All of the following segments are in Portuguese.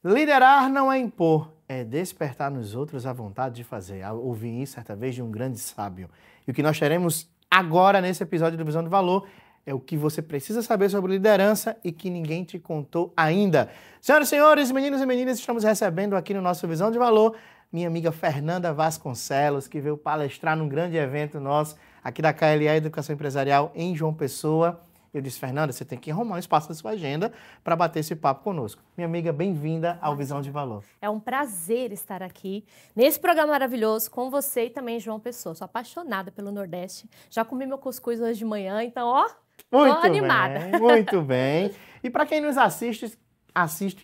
Liderar não é impor, é despertar nos outros a vontade de fazer. Ouvi isso certa vez de um grande sábio. E o que nós teremos agora nesse episódio do Visão de Valor é o que você precisa saber sobre liderança e que ninguém te contou ainda. Senhoras e senhores, meninos e meninas, estamos recebendo aqui no nosso Visão de Valor minha amiga Fernanda Vasconcelos, que veio palestrar num grande evento nosso aqui da KLA Educação Empresarial em João Pessoa. Eu disse, Fernanda, você tem que arrumar um espaço na sua agenda para bater esse papo conosco. Minha amiga, bem-vinda ao Visão de Valor. É um prazer estar aqui nesse programa maravilhoso com você e também João Pessoa. Sou apaixonada pelo Nordeste. Já comi meu cuscuz hoje de manhã, então, ó, tô animada. Bem, muito bem. E para quem nos assiste,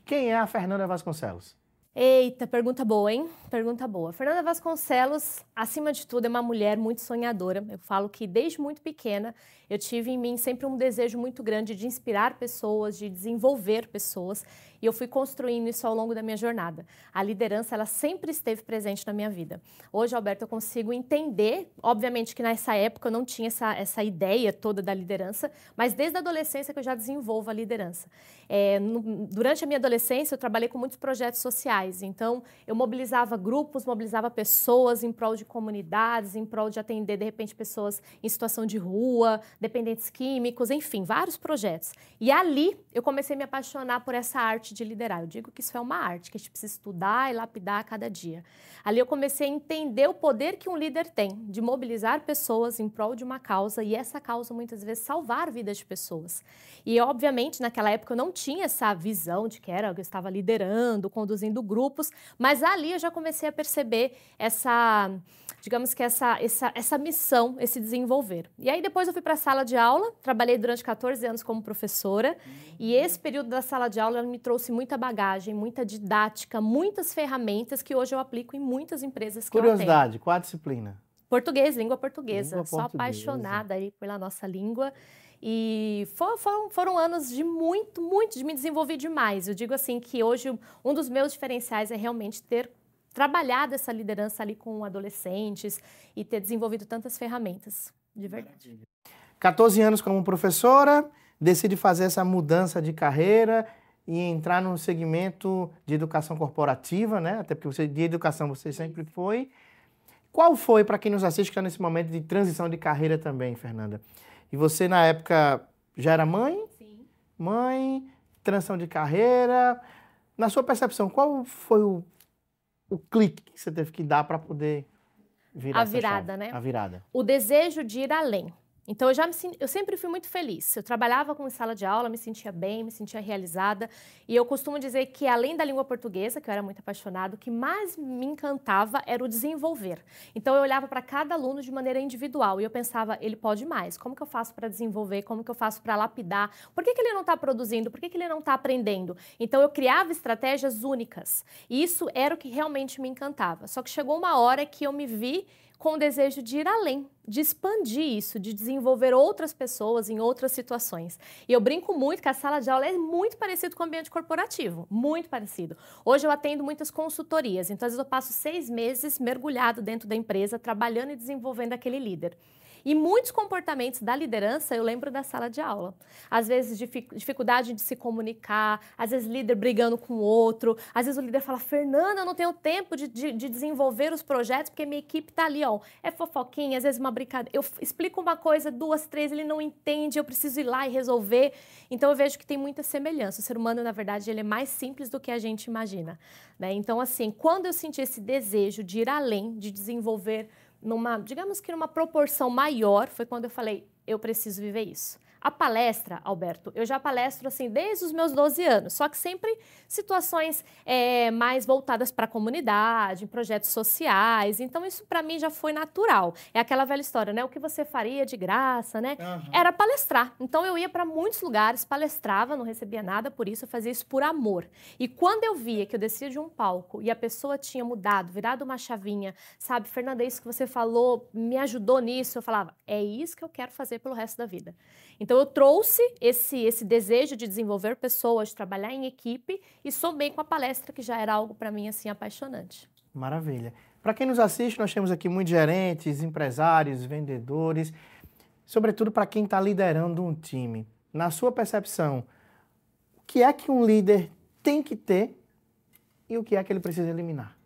quem é a Fernanda Vasconcelos? Eita, pergunta boa, hein? Pergunta boa. Fernanda Vasconcelos, acima de tudo, é uma mulher muito sonhadora. Eu falo que desde muito pequena eu tive em mim sempre um desejo muito grande de inspirar pessoas, de desenvolver pessoas, e eu fui construindo isso ao longo da minha jornada. A liderança, ela sempre esteve presente na minha vida. Hoje, Alberto, eu consigo entender, obviamente que nessa época eu não tinha essa ideia toda da liderança, mas desde a adolescência que eu já desenvolvo a liderança. Durante a minha adolescência, eu trabalhei com muitos projetos sociais, então eu mobilizava grupos, mobilizava pessoas em prol de comunidades, em prol de atender, de repente, pessoas em situação de rua, dependentes químicos, enfim, vários projetos. E ali eu comecei a me apaixonar por essa arte de liderar. Eu digo que isso é uma arte, que a gente precisa estudar e lapidar a cada dia. Ali eu comecei a entender o poder que um líder tem de mobilizar pessoas em prol de uma causa e essa causa muitas vezes salvar vidas de pessoas. E obviamente naquela época eu não tinha essa visão de que eu estava liderando, conduzindo grupos, mas ali eu já comecei a perceber essa missão, esse desenvolver. E aí depois eu fui para a sala de aula, trabalhei durante 14 anos como professora, e esse período da sala de aula me trouxe muita bagagem, muita didática, muitas ferramentas que hoje eu aplico em muitas empresas que eu atendo. Curiosidade, qual a disciplina? Português, língua portuguesa. Língua Sou portuguesa. apaixonada aí pela nossa língua. E foram anos de de me desenvolver demais. Eu digo assim que hoje um dos meus diferenciais é realmente ter trabalhado essa liderança ali com adolescentes e ter desenvolvido tantas ferramentas, de verdade. 14 anos como professora, decide fazer essa mudança de carreira e entrar no segmento de educação corporativa, né? Até porque de educação você sempre foi. Qual foi, para quem nos assiste, que está nesse momento de transição de carreira também, Fernanda? E você, na época, já era mãe? Sim. Mãe, transição de carreira. Na sua percepção, qual foi o clique que você teve que dar para poder virar essa virada, chave? né? A virada. O desejo de ir além. Então, eu sempre fui muito feliz. Eu trabalhava com sala de aula, me sentia bem, me sentia realizada. E eu costumo dizer que, além da língua portuguesa, que eu era muito apaixonada, o que mais me encantava era o desenvolver. Então, eu olhava para cada aluno de maneira individual e eu pensava, ele pode mais. Como que eu faço para desenvolver? Como que eu faço para lapidar? Por que ele não está produzindo? Por que ele não está aprendendo? Então, eu criava estratégias únicas. E isso era o que realmente me encantava. Só que chegou uma hora que eu me vi com o desejo de ir além, de expandir isso, de desenvolver outras pessoas em outras situações. E eu brinco muito que a sala de aula é muito parecido com o ambiente corporativo, muito parecido. Hoje eu atendo muitas consultorias, então às vezes eu passo 6 meses mergulhado dentro da empresa, trabalhando e desenvolvendo aquele líder. E muitos comportamentos da liderança eu lembro da sala de aula. Às vezes dificuldade de se comunicar, às vezes líder brigando com o outro, às vezes o líder fala, Fernanda, eu não tenho tempo de desenvolver os projetos porque minha equipe tá ali, ó, é fofoquinha, às vezes uma brincadeira. Eu explico uma coisa, 2, 3, ele não entende, eu preciso ir lá e resolver. Então eu vejo que tem muita semelhança. O ser humano, na verdade, ele é mais simples do que a gente imagina, né? Então, assim, quando eu senti esse desejo de ir além, de desenvolver digamos que numa proporção maior, foi quando eu falei, eu preciso viver isso. A palestra, Alberto, eu já palestro assim desde os meus 12 anos, só que sempre situações mais voltadas para a comunidade, em projetos sociais, então isso para mim já foi natural. É aquela velha história, né? O que você faria de graça, né? Uhum. Era palestrar. Então eu ia para muitos lugares, palestrava, não recebia nada por isso, eu fazia isso por amor. E quando eu via que eu descia de um palco e a pessoa tinha mudado, virado uma chavinha, sabe, Fernanda, é isso que você falou, me ajudou nisso, eu falava, é isso que eu quero fazer pelo resto da vida. Então, eu trouxe esse desejo de desenvolver pessoas, de trabalhar em equipe e somei com a palestra, que já era algo para mim, assim, apaixonante. Maravilha. Para quem nos assiste, nós temos aqui muitos gerentes, empresários, vendedores, sobretudo para quem está liderando um time. Na sua percepção, o que é que um líder tem que ter e o que é que ele precisa eliminar?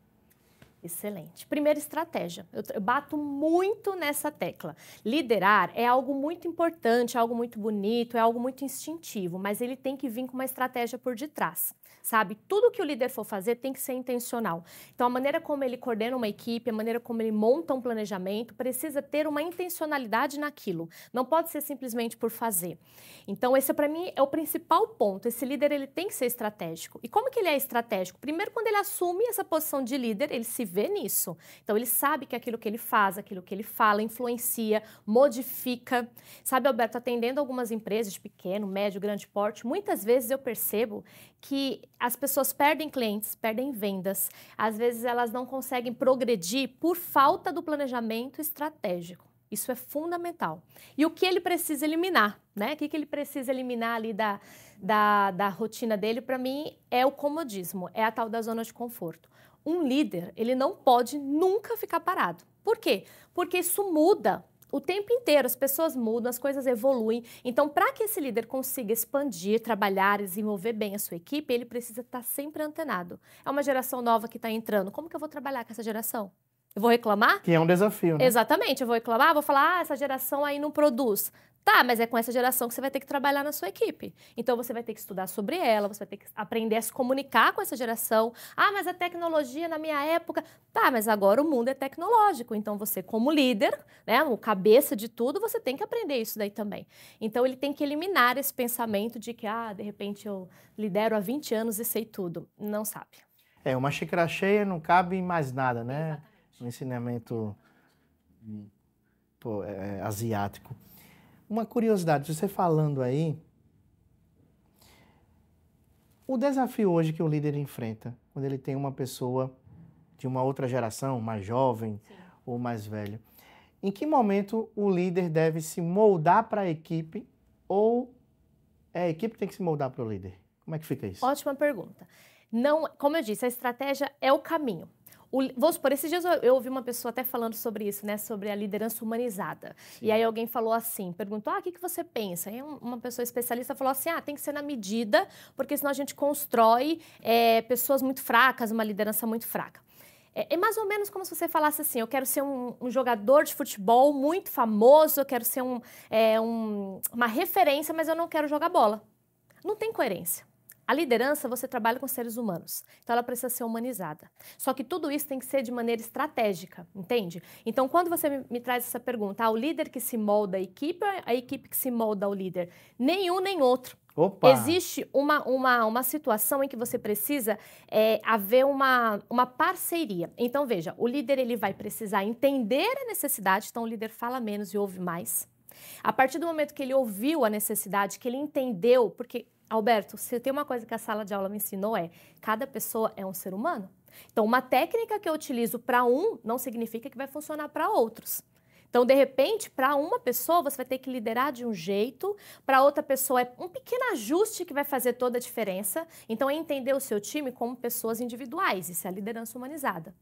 Excelente. Primeira estratégia. Eu bato muito nessa tecla. Liderar é algo muito importante, é algo muito bonito, é algo muito instintivo, mas ele tem que vir com uma estratégia por detrás, sabe? Tudo que o líder for fazer tem que ser intencional. Então, a maneira como ele coordena uma equipe, a maneira como ele monta um planejamento, precisa ter uma intencionalidade naquilo. Não pode ser simplesmente por fazer. Então, esse, para mim, é o principal ponto. Esse líder, ele tem que ser estratégico. E como que ele é estratégico? Primeiro, quando ele assume essa posição de líder, ele se vê nisso. Então, ele sabe que aquilo que ele faz, aquilo que ele fala, influencia, modifica. Sabe, Alberto, atendendo algumas empresas de pequeno, médio, grande porte, muitas vezes eu percebo que as pessoas perdem clientes, perdem vendas. Às vezes, elas não conseguem progredir por falta do planejamento estratégico. Isso é fundamental. E o que ele precisa eliminar, né? O que ele precisa eliminar ali da rotina dele, para mim, é o comodismo, é a tal da zona de conforto. Um líder, ele não pode nunca ficar parado. Por quê? Porque isso muda o tempo inteiro, as pessoas mudam, as coisas evoluem. Então, para que esse líder consiga expandir, trabalhar, desenvolver bem a sua equipe, ele precisa estar sempre antenado. É uma geração nova que está entrando. Como que eu vou trabalhar com essa geração? Eu vou reclamar? Que é um desafio, né? Exatamente, eu vou reclamar, vou falar, essa geração aí não produz. Tá, mas é com essa geração que você vai ter que trabalhar na sua equipe. Então, você vai ter que estudar sobre ela, você vai ter que aprender a se comunicar com essa geração. Ah, mas a tecnologia na minha época... Tá, mas agora o mundo é tecnológico. Então, você como líder, né, o cabeça de tudo, você tem que aprender isso daí também. Então, ele tem que eliminar esse pensamento de que, de repente, eu lidero há 20 anos e sei tudo. Não sabe. É, uma xícara cheia não cabe em mais nada, né? Exatamente. Um ensinamento asiático. Uma curiosidade, você falando aí, o desafio hoje que o líder enfrenta, quando ele tem uma pessoa de uma outra geração, mais jovem Sim. ou mais velho, em que momento o líder deve se moldar para a equipe ou a equipe tem que se moldar para o líder? Como é que fica isso? Ótima pergunta. Não, como eu disse, a estratégia é o caminho. Vou supor, esses dias eu ouvi uma pessoa até falando sobre isso, né, sobre a liderança humanizada. Sim. E aí alguém falou assim, perguntou, o que você pensa? E uma pessoa especialista falou assim, tem que ser na medida, porque senão a gente constrói pessoas muito fracas, uma liderança muito fraca. É mais ou menos como se você falasse assim, eu quero ser um jogador de futebol muito famoso, eu quero ser uma referência, mas eu não quero jogar bola. Não tem coerência. A liderança, você trabalha com seres humanos, então ela precisa ser humanizada. Só que tudo isso tem que ser de maneira estratégica, entende? Então, quando você me traz essa pergunta, o líder que se molda a equipe ou a equipe que se molda ao líder? Nenhum nem outro. Opa. Existe uma situação em que você precisa haver uma parceria. Então, veja, o líder ele vai precisar entender a necessidade, então o líder fala menos e ouve mais. A partir do momento que ele ouviu a necessidade, que ele entendeu, porque... Alberto, se tem uma coisa que a sala de aula me ensinou cada pessoa é um ser humano. Então, uma técnica que eu utilizo para não significa que vai funcionar para outros. Então, de repente, para uma pessoa, você vai ter que liderar de um jeito, para outra pessoa é um pequeno ajuste que vai fazer toda a diferença. Então, é entender o seu time como pessoas individuais, isso é a liderança humanizada.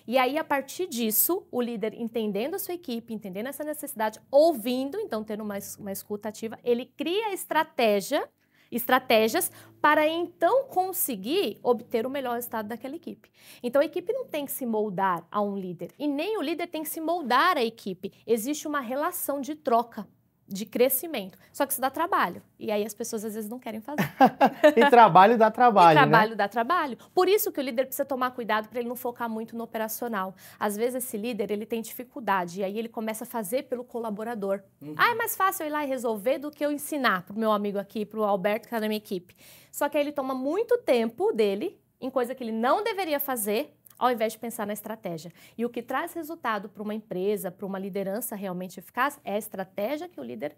E aí, a partir disso, o líder entendendo a sua equipe, entendendo essa necessidade, ouvindo, então tendo uma escuta ativa, ele cria estratégias para então conseguir obter o melhor resultado daquela equipe. Então, a equipe não tem que se moldar a um líder e nem o líder tem que se moldar à equipe. Existe uma relação de troca, de crescimento. Só que isso dá trabalho. E aí as pessoas às vezes não querem fazer. E trabalho dá trabalho, E trabalho né? dá trabalho. Por isso que o líder precisa tomar cuidado para ele não focar muito no operacional. Às vezes esse líder ele tem dificuldade e aí ele começa a fazer pelo colaborador. É mais fácil eu ir lá e resolver do que eu ensinar para o meu amigo aqui, para o Alberto, que está na minha equipe. Só que aí ele toma muito tempo dele em coisa que ele não deveria fazer, ao invés de pensar na estratégia. E o que traz resultado para uma empresa, para uma liderança realmente eficaz, é a estratégia que o líder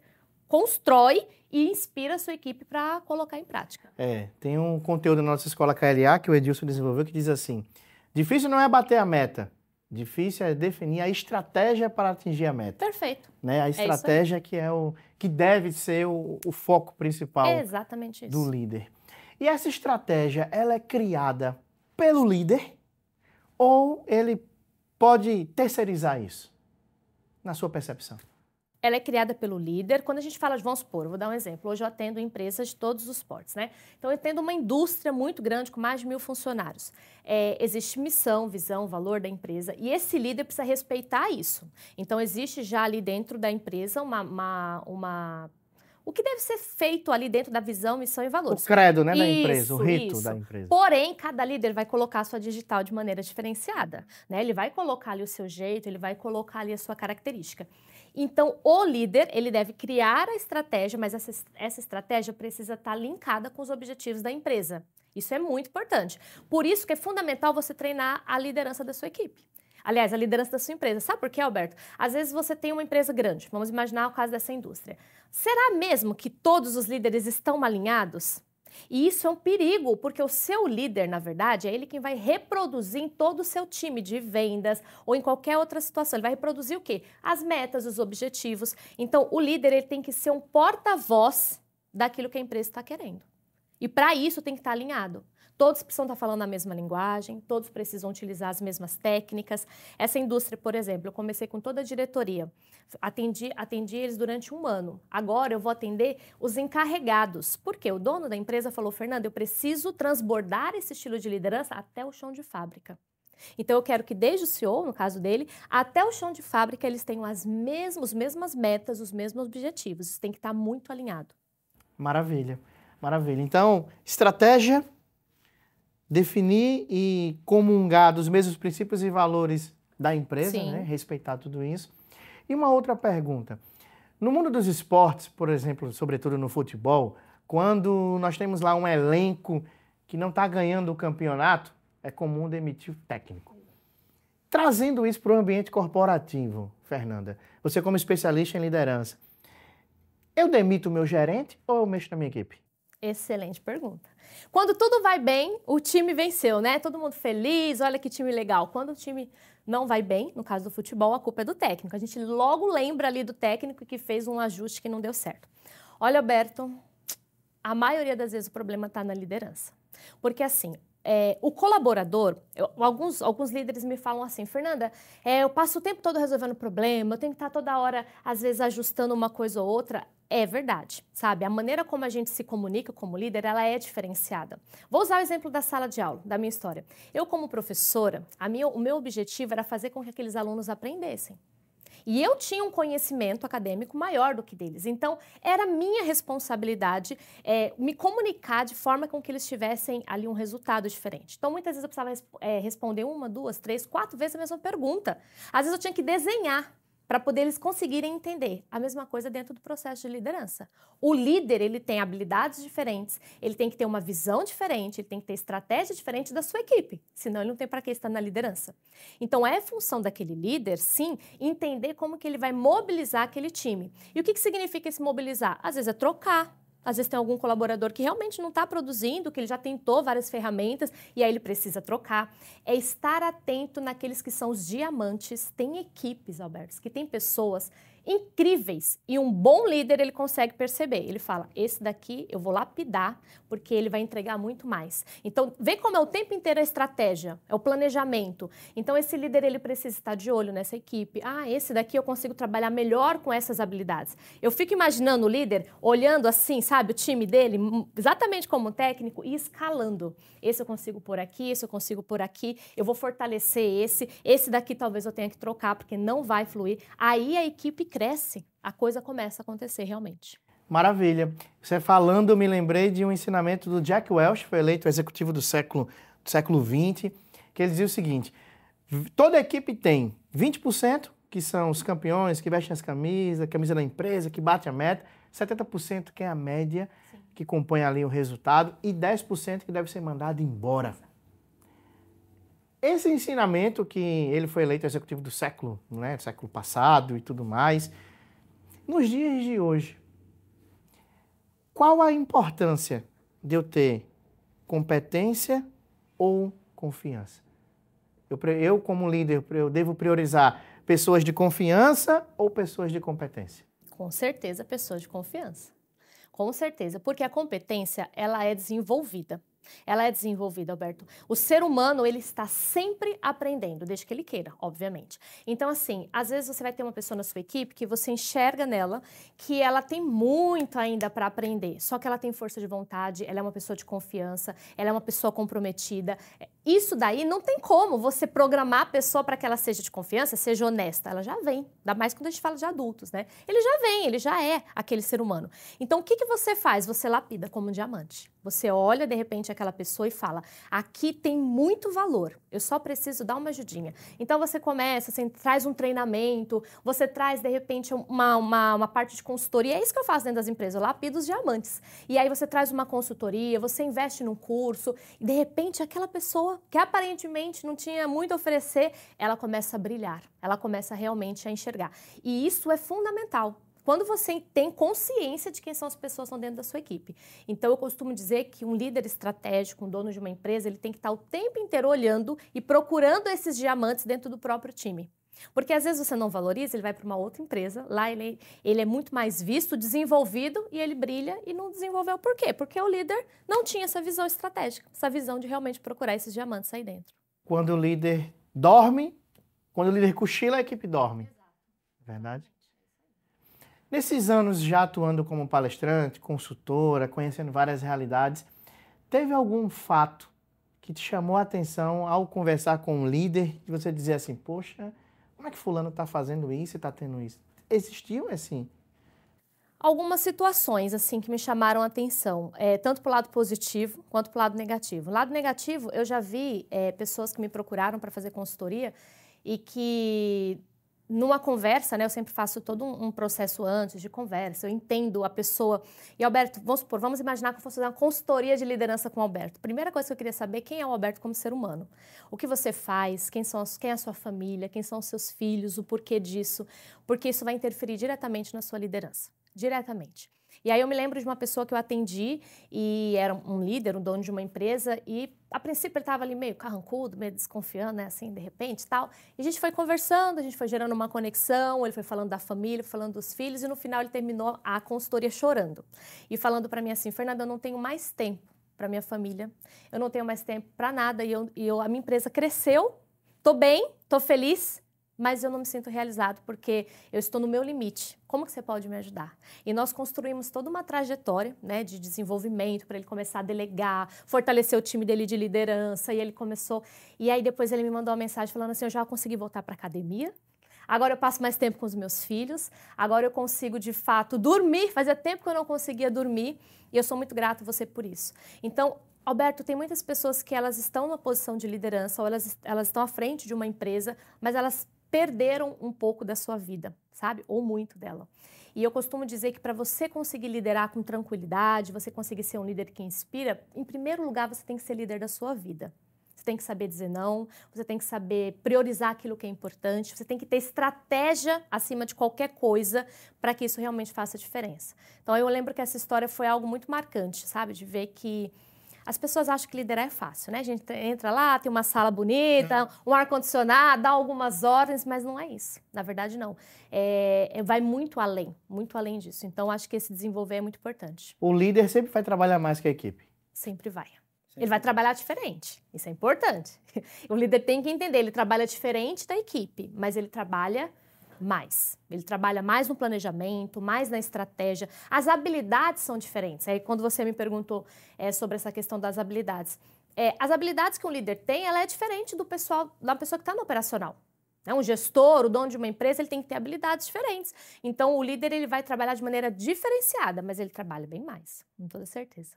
constrói e inspira a sua equipe para colocar em prática. Tem um conteúdo na nossa escola KLA que o Edilson desenvolveu que diz assim, difícil não é bater a meta, difícil é definir a estratégia para atingir a meta. Perfeito. Né? A estratégia que deve ser o foco principal exatamente isso. Do líder. E essa estratégia, ela é criada pelo líder ou ele pode terceirizar isso, na sua percepção? ela é criada pelo líder. Quando a gente fala de, vamos supor, eu vou dar um exemplo. Hoje eu atendo empresas de todos os portes, né? Então, eu atendo uma indústria muito grande com mais de 1.000 funcionários. Existe missão, visão, valor da empresa e esse líder precisa respeitar isso. Então, existe já ali dentro da empresa o que deve ser feito ali dentro da visão, missão e valores. O credo, né, da empresa, o rito da empresa. Porém, cada líder vai colocar a sua digital de maneira diferenciada, né? Ele vai colocar ali o seu jeito, ele vai colocar ali a sua característica. Então, o líder, ele deve criar a estratégia, mas essa estratégia precisa estar linkada com os objetivos da empresa. Isso é muito importante. Por isso que é fundamental você treinar a liderança da sua equipe. Aliás, a liderança da sua empresa. Sabe por quê, Alberto? Às vezes você tem uma empresa grande, vamos imaginar o caso dessa indústria. Será mesmo que todos os líderes estão alinhados? E isso é um perigo, porque o seu líder, na verdade, é ele quem vai reproduzir em todo o seu time de vendas ou em qualquer outra situação. Ele vai reproduzir o quê? As metas, os objetivos. Então, o líder ele tem que ser um porta-voz daquilo que a empresa está querendo. E para isso tem que estar alinhado. Todos precisam estar falando a mesma linguagem, todos precisam utilizar as mesmas técnicas. Essa indústria, por exemplo, eu comecei com toda a diretoria, atendi eles durante 1 ano. Agora eu vou atender os encarregados. Por quê? O dono da empresa falou, Fernanda, eu preciso transbordar esse estilo de liderança até o chão de fábrica. Então eu quero que desde o CEO, no caso dele, até o chão de fábrica eles tenham as mesmas metas, os mesmos objetivos. Isso tem que estar muito alinhado. Maravilha, maravilha. Então, estratégia, definir e comungar dos mesmos princípios e valores da empresa, né? Respeitar tudo isso. E uma outra pergunta. No mundo dos esportes, por exemplo, sobretudo no futebol, quando nós temos lá um elenco que não está ganhando o campeonato, é comum demitir o técnico. Trazendo isso para o ambiente corporativo, Fernanda, você como especialista em liderança, eu demito o meu gerente ou eu mexo na minha equipe? Excelente pergunta. Quando tudo vai bem, o time venceu, né? Todo mundo feliz, olha que time legal. Quando o time não vai bem, no caso do futebol, a culpa é do técnico. A gente logo lembra ali do técnico que fez um ajuste que não deu certo. Olha, Alberto, a maioria das vezes o problema está na liderança. Porque assim, o colaborador, alguns líderes me falam assim, Fernanda, eu passo o tempo todo resolvendo problema, eu tenho que estar toda hora, às vezes, ajustando uma coisa ou outra. É verdade, sabe? A maneira como a gente se comunica como líder, ela é diferenciada. Vou usar o exemplo da sala de aula, da minha história. Eu, como professora, o meu objetivo era fazer com que aqueles alunos aprendessem. E eu tinha um conhecimento acadêmico maior do que deles. Então, era minha responsabilidade me comunicar de forma com que eles tivessem ali um resultado diferente. Então, muitas vezes eu precisava responder 1, 2, 3, 4 vezes a mesma pergunta. Às vezes eu tinha que desenhar para poder eles conseguirem entender. A mesma coisa dentro do processo de liderança. O líder, ele tem habilidades diferentes, ele tem que ter uma visão diferente, ele tem que ter estratégia diferente da sua equipe, senão ele não tem para que estar na liderança. Então, é função daquele líder, sim, entender como que ele vai mobilizar aquele time. E o que significa esse mobilizar? Às vezes é trocar. Às vezes tem algum colaborador que realmente não está produzindo, que ele já tentou várias ferramentas e aí ele precisa trocar. É estar atento naqueles que são os diamantes. Tem equipes, Alberto, que tem pessoas incríveis e um bom líder ele consegue perceber. Ele fala, esse daqui eu vou lapidar porque ele vai entregar muito mais. Então, vê como é o tempo inteiro a estratégia, é o planejamento. Então, esse líder ele precisa estar de olho nessa equipe. Esse daqui eu consigo trabalhar melhor com essas habilidades. Eu fico imaginando o líder olhando assim, sabe, o time dele, exatamente como técnico e escalando. Esse eu consigo pôr aqui, esse eu consigo pôr aqui, eu vou fortalecer esse daqui talvez eu tenha que trocar porque não vai fluir. Aí a equipe cresce, a coisa começa a acontecer realmente. Maravilha. Você falando, eu me lembrei de um ensinamento do Jack Welch, foi eleito executivo do século XX, que ele dizia o seguinte, toda equipe tem 20%, que são os campeões, que vestem as camisas, a camisa da empresa, que bate a meta, 70% que é a média, sim, que compõe ali o resultado, e 10% que deve ser mandado embora. Esse ensinamento que ele foi eleito executivo do século, né, século passado e tudo mais, nos dias de hoje, qual a importância de eu ter competência ou confiança? Eu como líder, eu devo priorizar pessoas de confiança ou pessoas de competência? Com certeza, pessoas de confiança. Com certeza, porque a competência, ela é desenvolvida. Ela é desenvolvida, Alberto. O ser humano, ele está sempre aprendendo, desde que ele queira, obviamente. Então, assim, às vezes você vai ter uma pessoa na sua equipe que você enxerga nela que ela tem muito ainda para aprender, só que ela tem força de vontade, ela é uma pessoa de confiança, ela é uma pessoa comprometida. Isso daí não tem como você programar a pessoa para que ela seja de confiança, seja honesta. Ela já vem, ainda mais quando a gente fala de adultos, né? Ele já vem, ele já é aquele ser humano. Então, o que você faz? Você lapida como um diamante. Você olha, de repente, aquela pessoa e fala, aqui tem muito valor, eu só preciso dar uma ajudinha. Então, você começa, você traz um treinamento, você traz, de repente, uma parte de consultoria. É isso que eu faço dentro das empresas, eu lapido os diamantes. E aí, você traz uma consultoria, você investe num curso, e, de repente, aquela pessoa que aparentemente não tinha muito a oferecer, ela começa a brilhar, ela começa realmente a enxergar. E isso é fundamental. Quando você tem consciência de quem são as pessoas que estão dentro da sua equipe. Então, eu costumo dizer que um líder estratégico, um dono de uma empresa, ele tem que estar o tempo inteiro olhando e procurando esses diamantes dentro do próprio time. Porque às vezes você não valoriza, ele vai para uma outra empresa, lá ele é muito mais visto, desenvolvido, e ele brilha e não desenvolveu. Por quê? Porque o líder não tinha essa visão estratégica, essa visão de realmente procurar esses diamantes aí dentro. Quando o líder dorme, quando o líder cochila, a equipe dorme. Verdade? Nesses anos já atuando como palestrante, consultora, conhecendo várias realidades, teve algum fato que te chamou a atenção ao conversar com um líder e você dizer assim, poxa, como é que fulano está fazendo isso e está tendo isso? Existiu assim? Algumas situações assim que me chamaram a atenção, tanto para o lado positivo quanto para o lado negativo. No lado negativo, eu já vi pessoas que me procuraram para fazer consultoria e que numa conversa, né, eu sempre faço todo um processo antes de conversa, eu entendo a pessoa. E Alberto, vamos supor, vamos imaginar que eu fosse fazer uma consultoria de liderança com o Alberto. Primeira coisa que eu queria saber, quem é o Alberto como ser humano? O que você faz? Quem é a sua família? Quem são os seus filhos? O porquê disso? Porque isso vai interferir diretamente na sua liderança. Diretamente. E aí eu me lembro de uma pessoa que eu atendi e era um líder, um dono de uma empresa e a princípio ele estava ali meio carrancudo, meio desconfiando, né, assim, de repente e tal. E a gente foi conversando, a gente foi gerando uma conexão, ele foi falando da família, falando dos filhos e no final ele terminou a consultoria chorando. E falando para mim assim, Fernanda, eu não tenho mais tempo para minha família, eu não tenho mais tempo para nada e a minha empresa cresceu, tô bem, tô feliz, mas eu não me sinto realizado porque eu estou no meu limite. Como que você pode me ajudar? E nós construímos toda uma trajetória, né, de desenvolvimento para ele começar a delegar, fortalecer o time dele de liderança e ele começou. E aí depois ele me mandou uma mensagem falando assim, eu já consegui voltar para a academia, agora eu passo mais tempo com os meus filhos, agora eu consigo de fato dormir, fazia tempo que eu não conseguia dormir e eu sou muito grato a você por isso. Então, Alberto, tem muitas pessoas que elas estão numa posição de liderança ou elas estão à frente de uma empresa, mas elas perderam um pouco da sua vida, sabe? Ou muito dela. E eu costumo dizer que para você conseguir liderar com tranquilidade, você conseguir ser um líder que inspira, em primeiro lugar você tem que ser líder da sua vida. Você tem que saber dizer não, você tem que saber priorizar aquilo que é importante, você tem que ter estratégia acima de qualquer coisa para que isso realmente faça diferença. Então eu lembro que essa história foi algo muito marcante, sabe? De ver que as pessoas acham que liderar é fácil, né? A gente entra lá, tem uma sala bonita, um ar-condicionado, dá algumas ordens, mas não é isso. Na verdade, não. Vai muito além disso. Então, acho que esse desenvolver é muito importante. O líder sempre vai trabalhar mais que a equipe? Sempre vai. Ele vai trabalhar diferente. Isso é importante. O líder tem que entender, ele trabalha diferente da equipe, mas ele trabalha mais. Ele trabalha mais no planejamento, mais na estratégia. As habilidades são diferentes. Aí, quando você me perguntou sobre essa questão das habilidades, as habilidades que um líder tem, ela é diferente da pessoa que está no operacional. Um gestor, o dono de uma empresa, ele tem que ter habilidades diferentes. Então, o líder ele vai trabalhar de maneira diferenciada, mas ele trabalha bem mais, com toda certeza.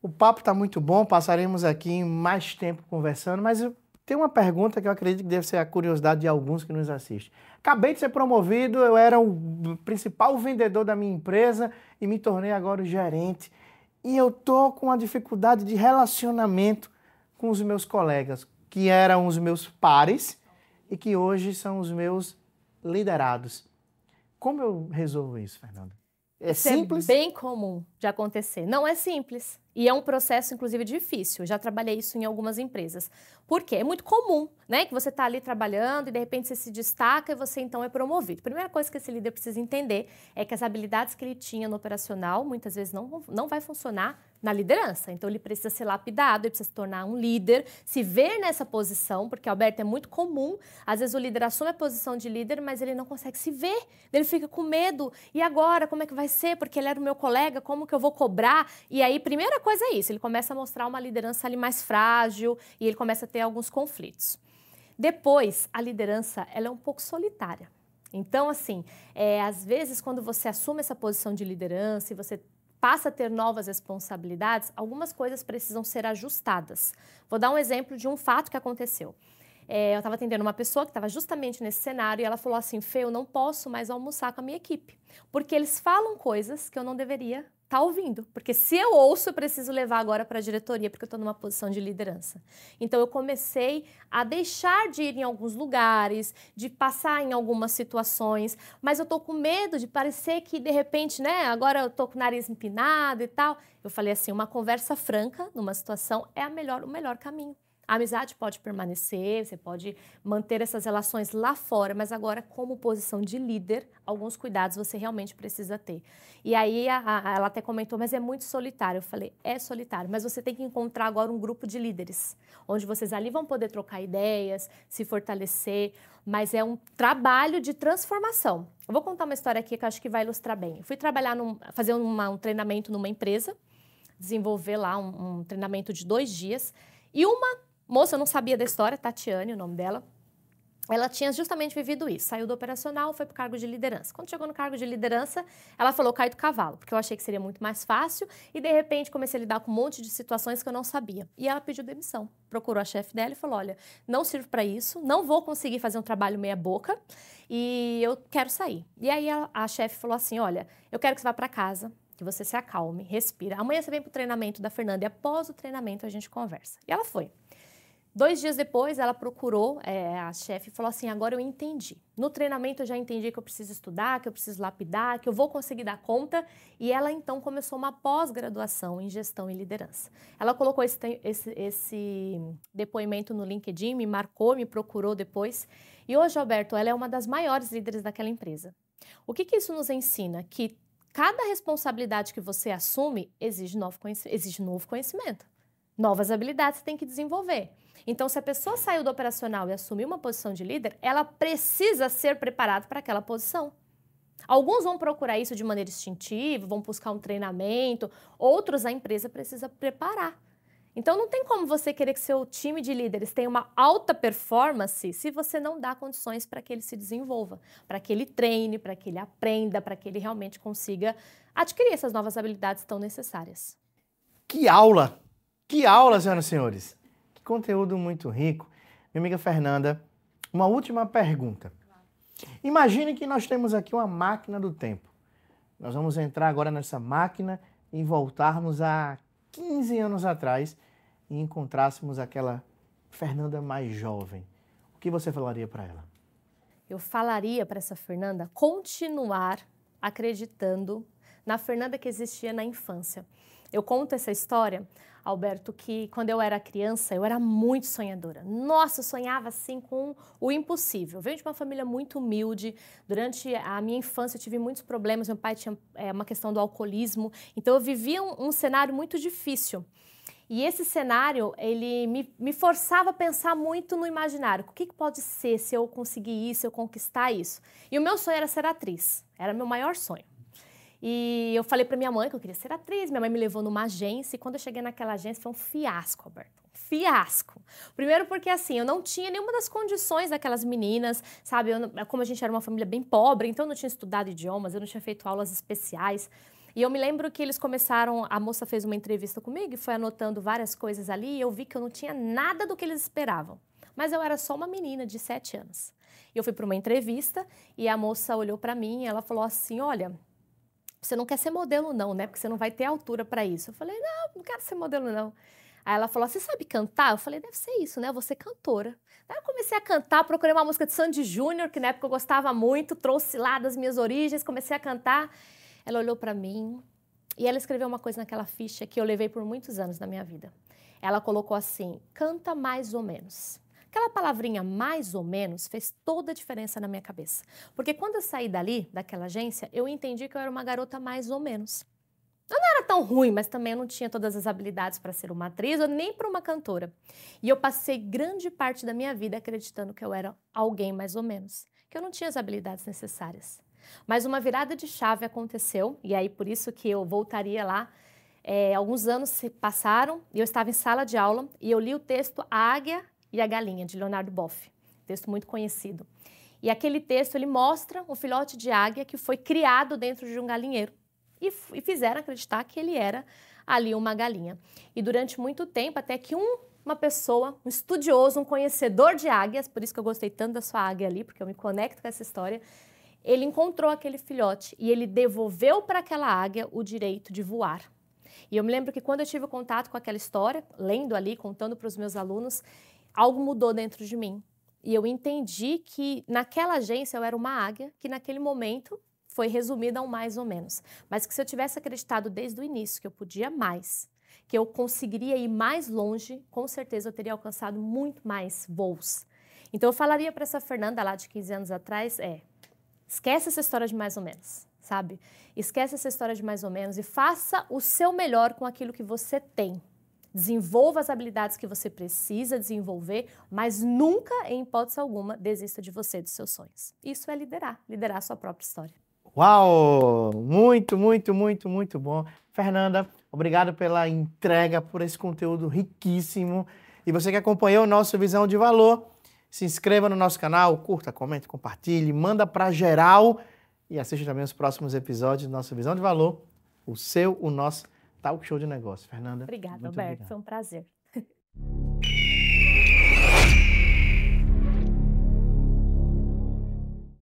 O papo está muito bom, passaremos aqui mais tempo conversando, mas tem uma pergunta que eu acredito que deve ser a curiosidade de alguns que nos assistem. Acabei de ser promovido, eu era o principal vendedor da minha empresa e me tornei agora o gerente. E eu estou com uma dificuldade de relacionamento com os meus colegas, que eram os meus pares e que hoje são os meus liderados. Como eu resolvo isso, Fernanda? É simples? É bem comum de acontecer. Não é simples. E é um processo, inclusive, difícil. Eu já trabalhei isso em algumas empresas. Por quê? É muito comum. né? Que você está ali trabalhando e de repente você se destaca e você então é promovido. A primeira coisa que esse líder precisa entender é que as habilidades que ele tinha no operacional muitas vezes não vai funcionar na liderança. Então ele precisa ser lapidado, ele precisa se tornar um líder, se ver nessa posição, porque, Alberto, é muito comum, às vezes o líder assume a posição de líder, mas ele não consegue se ver, ele fica com medo. E agora, como é que vai ser? Porque ele era o meu colega, como que eu vou cobrar? E aí, primeira coisa é isso, ele começa a mostrar uma liderança ali mais frágil e ele começa a ter alguns conflitos. Depois, a liderança, ela é um pouco solitária. Então, assim, às vezes, quando você assume essa posição de liderança e você passa a ter novas responsabilidades, algumas coisas precisam ser ajustadas. Vou dar um exemplo de um fato que aconteceu. Eu estava atendendo uma pessoa que estava justamente nesse cenário e ela falou assim, Fê, eu não posso mais almoçar com a minha equipe, porque eles falam coisas que eu não deveria estar ouvindo, porque se eu ouço, eu preciso levar agora para a diretoria, porque eu estou numa posição de liderança. Então, eu comecei a deixar de ir em alguns lugares, de passar em algumas situações, mas eu estou com medo de parecer que, de repente, né, agora eu estou com o nariz empinado e tal. Eu falei assim, uma conversa franca numa situação é o melhor caminho. A amizade pode permanecer, você pode manter essas relações lá fora, mas agora, como posição de líder, alguns cuidados você realmente precisa ter. E aí, ela até comentou, mas é muito solitário. Eu falei, é solitário, mas você tem que encontrar agora um grupo de líderes, onde vocês ali vão poder trocar ideias, se fortalecer, mas é um trabalho de transformação. Eu vou contar uma história aqui que eu acho que vai ilustrar bem. Eu fui trabalhar, fazer um treinamento numa empresa, desenvolver lá um treinamento de 2 dias, e uma moça, eu não sabia da história, Tatiane, o nome dela, ela tinha justamente vivido isso, saiu do operacional, foi para o cargo de liderança. Quando chegou no cargo de liderança, ela falou, cai do cavalo, porque eu achei que seria muito mais fácil e, de repente, comecei a lidar com um monte de situações que eu não sabia. E ela pediu demissão, procurou a chefe dela e falou, olha, não sirvo para isso, não vou conseguir fazer um trabalho meia boca e eu quero sair. E aí a chefe falou assim, olha, eu quero que você vá para casa, que você se acalme, respira. Amanhã você vem para o treinamento da Fernanda e após o treinamento a gente conversa. E ela foi. 2 dias depois, ela procurou a chefe e falou assim, agora eu entendi. No treinamento eu já entendi que eu preciso estudar, que eu preciso lapidar, que eu vou conseguir dar conta. E ela, então, começou uma pós-graduação em gestão e liderança. Ela colocou esse depoimento no LinkedIn, me marcou, me procurou depois. E hoje, Alberto, ela é uma das maiores líderes daquela empresa. O que isso nos ensina? Que cada responsabilidade que você assume exige novo conhecimento. Novas habilidades você tem que desenvolver. Então, se a pessoa saiu do operacional e assumiu uma posição de líder, ela precisa ser preparada para aquela posição. Alguns vão procurar isso de maneira instintiva, vão buscar um treinamento, outros a empresa precisa preparar. Então, não tem como você querer que seu time de líderes tenha uma alta performance se você não dá condições para que ele se desenvolva, para que ele treine, para que ele aprenda, para que ele realmente consiga adquirir essas novas habilidades tão necessárias. Que aula! Que aula, senhoras e senhores! Que conteúdo muito rico. Minha amiga Fernanda, uma última pergunta. Imagine que nós temos aqui uma máquina do tempo. Nós vamos entrar agora nessa máquina e voltarmos a 15 anos atrás e encontrássemos aquela Fernanda mais jovem. O que você falaria para ela? Eu falaria para essa Fernanda continuar acreditando na Fernanda que existia na infância. Eu conto essa história, Alberto, que quando eu era criança, eu era muito sonhadora. Nossa, eu sonhava assim com o impossível. Eu venho de uma família muito humilde. Durante a minha infância eu tive muitos problemas. Meu pai tinha uma questão do alcoolismo. Então eu vivia um cenário muito difícil. E esse cenário, ele me forçava a pensar muito no imaginário. O que pode ser se eu conseguir isso, se eu conquistar isso? E o meu sonho era ser atriz. Era meu maior sonho. E eu falei para minha mãe que eu queria ser atriz, minha mãe me levou numa agência e quando eu cheguei naquela agência foi um fiasco, Alberto, um fiasco. Primeiro porque assim, eu não tinha nenhuma das condições daquelas meninas, sabe, como a gente era uma família bem pobre, então eu não tinha estudado idiomas, eu não tinha feito aulas especiais. E eu me lembro que eles começaram, a moça fez uma entrevista comigo e foi anotando várias coisas ali e eu vi que eu não tinha nada do que eles esperavam. Mas eu era só uma menina de 7 anos. E eu fui para uma entrevista e a moça olhou para mim e ela falou assim, olha, você não quer ser modelo não, né? Porque você não vai ter altura para isso. Eu falei, não quero ser modelo não. Aí ela falou, você sabe cantar? Eu falei, deve ser isso, né? Eu vou ser cantora. Aí eu comecei a cantar, procurei uma música de Sandy Júnior, que na época eu gostava muito, trouxe lá das minhas origens, comecei a cantar. Ela olhou para mim e ela escreveu uma coisa naquela ficha que eu levei por muitos anos na minha vida. Ela colocou assim, canta mais ou menos. Aquela palavrinha mais ou menos fez toda a diferença na minha cabeça. Porque quando eu saí dali, daquela agência, eu entendi que eu era uma garota mais ou menos. Eu não era tão ruim, mas também eu não tinha todas as habilidades para ser uma atriz ou nem para uma cantora. E eu passei grande parte da minha vida acreditando que eu era alguém mais ou menos, que eu não tinha as habilidades necessárias. Mas uma virada de chave aconteceu, e aí por isso que eu voltaria lá. Alguns anos se passaram e eu estava em sala de aula e eu li o texto A Águia e a Galinha, de Leonardo Boff, texto muito conhecido. E aquele texto ele mostra um filhote de águia que foi criado dentro de um galinheiro. E fizeram acreditar que ele era ali uma galinha. E durante muito tempo, até que uma pessoa, um estudioso, um conhecedor de águias, por isso que eu gostei tanto da sua águia ali, porque eu me conecto com essa história, ele encontrou aquele filhote e ele devolveu para aquela águia o direito de voar. E eu me lembro que quando eu tive contato com aquela história, lendo ali, contando para os meus alunos, algo mudou dentro de mim. E eu entendi que naquela agência eu era uma águia, que naquele momento foi resumida a um mais ou menos. Mas que se eu tivesse acreditado desde o início que eu podia mais, que eu conseguiria ir mais longe, com certeza eu teria alcançado muito mais voos. Então eu falaria para essa Fernanda lá de 15 anos atrás, esquece essa história de mais ou menos, sabe? Esquece essa história de mais ou menos e faça o seu melhor com aquilo que você tem. Desenvolva as habilidades que você precisa desenvolver, mas nunca, em hipótese alguma, desista de você, dos seus sonhos. Isso é liderar a sua própria história. Uau! Muito, muito, muito, muito bom. Fernanda, obrigado pela entrega, por esse conteúdo riquíssimo. E você que acompanhou o nosso Visão de Valor, se inscreva no nosso canal, curta, comente, compartilhe, manda para geral e assista também os próximos episódios do nosso Visão de Valor, o nosso Talk Show de Negócio. Fernanda, Obrigada, muito Alberto. obrigado. Foi um prazer.